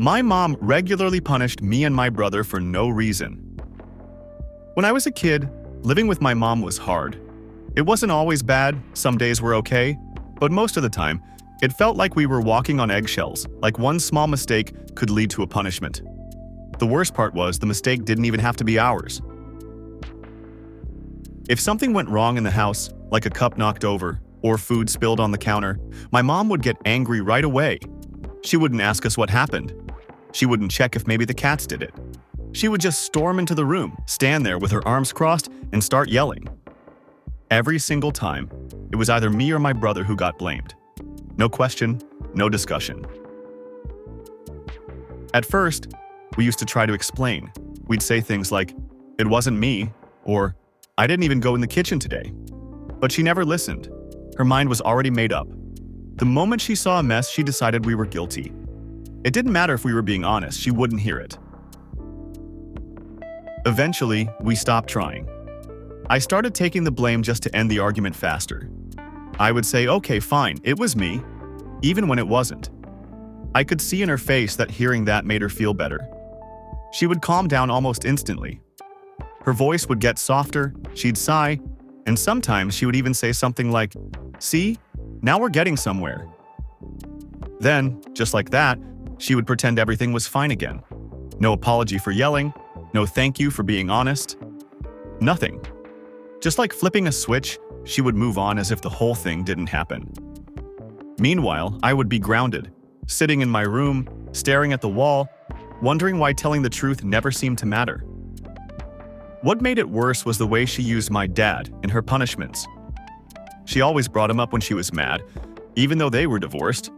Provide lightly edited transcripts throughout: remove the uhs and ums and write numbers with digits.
My mom regularly punished me and my brother for no reason. When I was a kid, living with my mom was hard. It wasn't always bad, some days were okay, but most of the time, it felt like we were walking on eggshells, like one small mistake could lead to a punishment. The worst part was the mistake didn't even have to be ours. If something went wrong in the house, like a cup knocked over or food spilled on the counter, my mom would get angry right away. She wouldn't ask us what happened. She wouldn't check if maybe the cats did it. She would just storm into the room, stand there with her arms crossed, and start yelling. Every single time, it was either me or my brother who got blamed. No question, no discussion. At first, we used to try to explain. We'd say things like, "It wasn't me," or "I didn't even go in the kitchen today." But she never listened. Her mind was already made up. The moment she saw a mess, she decided we were guilty. It didn't matter if we were being honest, she wouldn't hear it. Eventually, we stopped trying. I started taking the blame just to end the argument faster. I would say, "Okay, fine, it was me," even when it wasn't. I could see in her face that hearing that made her feel better. She would calm down almost instantly. Her voice would get softer, she'd sigh, and sometimes she would even say something like, "See, now we're getting somewhere." Then, just like that, she would pretend everything was fine again. No apology for yelling, no thank you for being honest. Nothing. Just like flipping a switch, she would move on as if the whole thing didn't happen. Meanwhile, I would be grounded, sitting in my room, staring at the wall, wondering why telling the truth never seemed to matter. What made it worse was the way she used my dad in her punishments. She always brought him up when she was mad, even though they were divorced.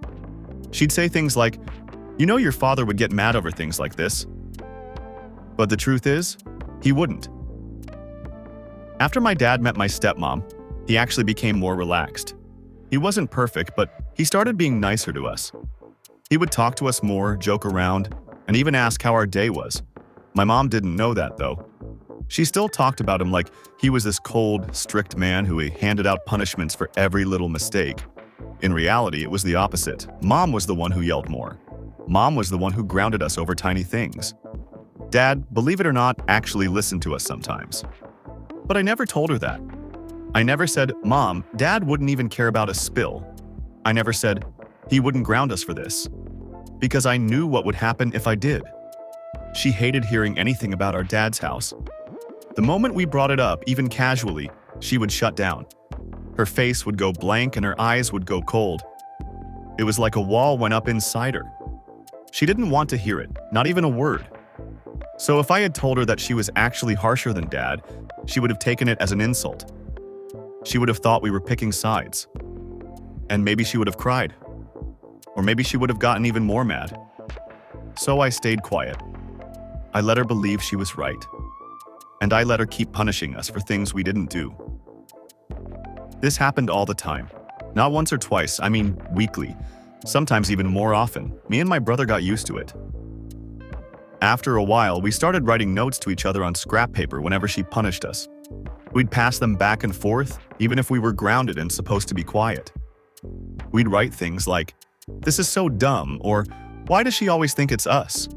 She'd say things like, "You know your father would get mad over things like this." But the truth is, he wouldn't. After my dad met my stepmom, he actually became more relaxed. He wasn't perfect, but he started being nicer to us. He would talk to us more, joke around, and even ask how our day was. My mom didn't know that, though. She still talked about him like he was this cold, strict man who handed out punishments for every little mistake. In reality, it was the opposite. Mom was the one who yelled more. Mom was the one who grounded us over tiny things. Dad, believe it or not, actually listened to us sometimes. But I never told her that. I never said, "Mom, Dad wouldn't even care about a spill." I never said, "He wouldn't ground us for this." Because I knew what would happen if I did. She hated hearing anything about our dad's house. The moment we brought it up, even casually, she would shut down. Her face would go blank and her eyes would go cold. It was like a wall went up inside her. She didn't want to hear it, not even a word. So if I had told her that she was actually harsher than Dad, she would have taken it as an insult. She would have thought we were picking sides. And maybe she would have cried. Or maybe she would have gotten even more mad. So I stayed quiet. I let her believe she was right. And I let her keep punishing us for things we didn't do. This happened all the time. Not once or twice, I mean weekly. Sometimes even more often. Me and my brother got used to it. After a while, we started writing notes to each other on scrap paper whenever she punished us. We'd pass them back and forth, even if we were grounded and supposed to be quiet. We'd write things like, "This is so dumb," or "Why does she always think it's us?"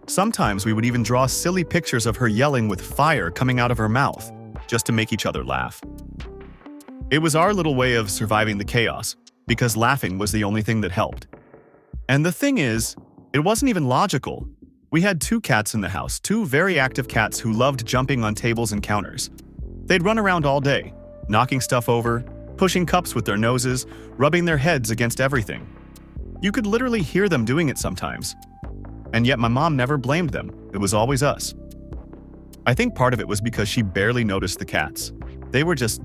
Sometimes we would even draw silly pictures of her yelling with fire coming out of her mouth, just to make each other laugh. It was our little way of surviving the chaos, because laughing was the only thing that helped. And the thing is, it wasn't even logical. We had 2 cats in the house, 2 very active cats who loved jumping on tables and counters. They'd run around all day, knocking stuff over, pushing cups with their noses, rubbing their heads against everything. You could literally hear them doing it sometimes. And yet my mom never blamed them, it was always us. I think part of it was because she barely noticed the cats. They were just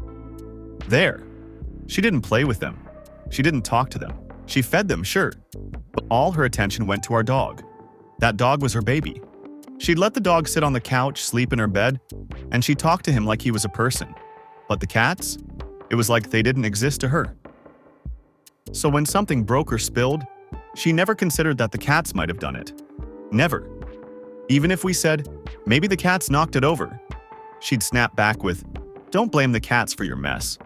there. She didn't play with them. She didn't talk to them. She fed them, sure, but all her attention went to our dog. That dog was her baby. She'd let the dog sit on the couch, sleep in her bed, and she talked to him like he was a person. But the cats? It was like they didn't exist to her. So when something broke or spilled, she never considered that the cats might have done it. Never. Even if we said, "Maybe the cats knocked it over," she'd snap back with, "Don't blame the cats for your mess."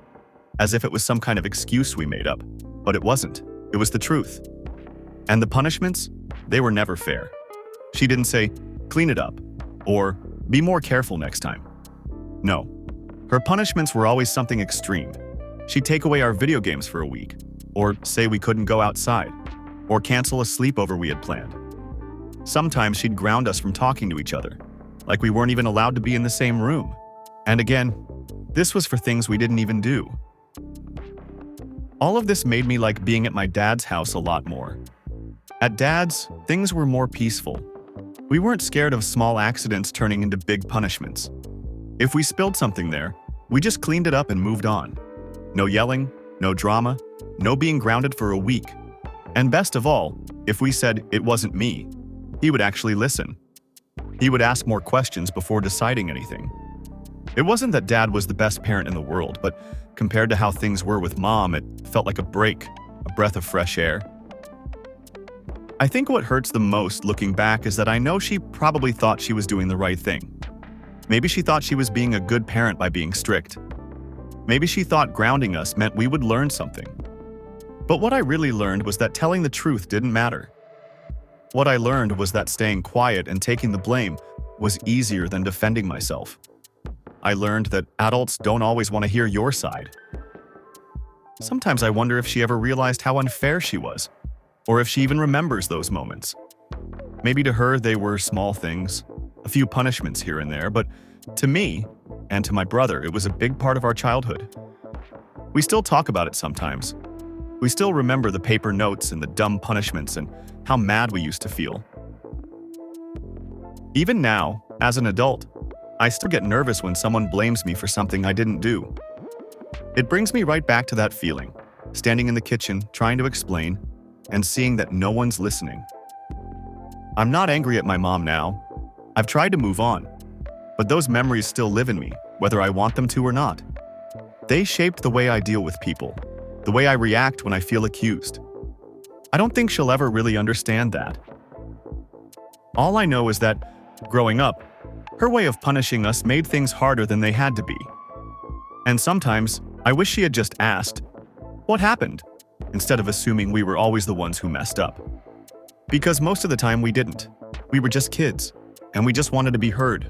As if it was some kind of excuse we made up. But it wasn't. It was the truth. And the punishments? They were never fair. She didn't say, "Clean it up," or "Be more careful next time." No. Her punishments were always something extreme. She'd take away our video games for a week, or say we couldn't go outside, or cancel a sleepover we had planned. Sometimes she'd ground us from talking to each other, like we weren't even allowed to be in the same room. And again, this was for things we didn't even do. All of this made me like being at my dad's house a lot more. At Dad's, things were more peaceful. We weren't scared of small accidents turning into big punishments. If we spilled something there, we just cleaned it up and moved on. No yelling, no drama, no being grounded for a week. And best of all, if we said it wasn't me, he would actually listen. He would ask more questions before deciding anything. It wasn't that Dad was the best parent in the world, but compared to how things were with Mom, it felt like a break, a breath of fresh air. I think what hurts the most looking back is that I know she probably thought she was doing the right thing. Maybe she thought she was being a good parent by being strict. Maybe she thought grounding us meant we would learn something. But what I really learned was that telling the truth didn't matter. What I learned was that staying quiet and taking the blame was easier than defending myself. I learned that adults don't always want to hear your side. Sometimes I wonder if she ever realized how unfair she was, or if she even remembers those moments. Maybe to her they were small things, a few punishments here and there, but to me, and to my brother, it was a big part of our childhood. We still talk about it sometimes. We still remember the paper notes and the dumb punishments and how mad we used to feel. Even now, as an adult, I still get nervous when someone blames me for something I didn't do. It brings me right back to that feeling, standing in the kitchen, trying to explain, and seeing that no one's listening. I'm not angry at my mom now. I've tried to move on, but those memories still live in me, whether I want them to or not. They shaped the way I deal with people, the way I react when I feel accused. I don't think she'll ever really understand that. All I know is that, growing up, her way of punishing us made things harder than they had to be. And sometimes, I wish she had just asked, "What happened?" instead of assuming we were always the ones who messed up. Because most of the time we didn't. We were just kids, and we just wanted to be heard.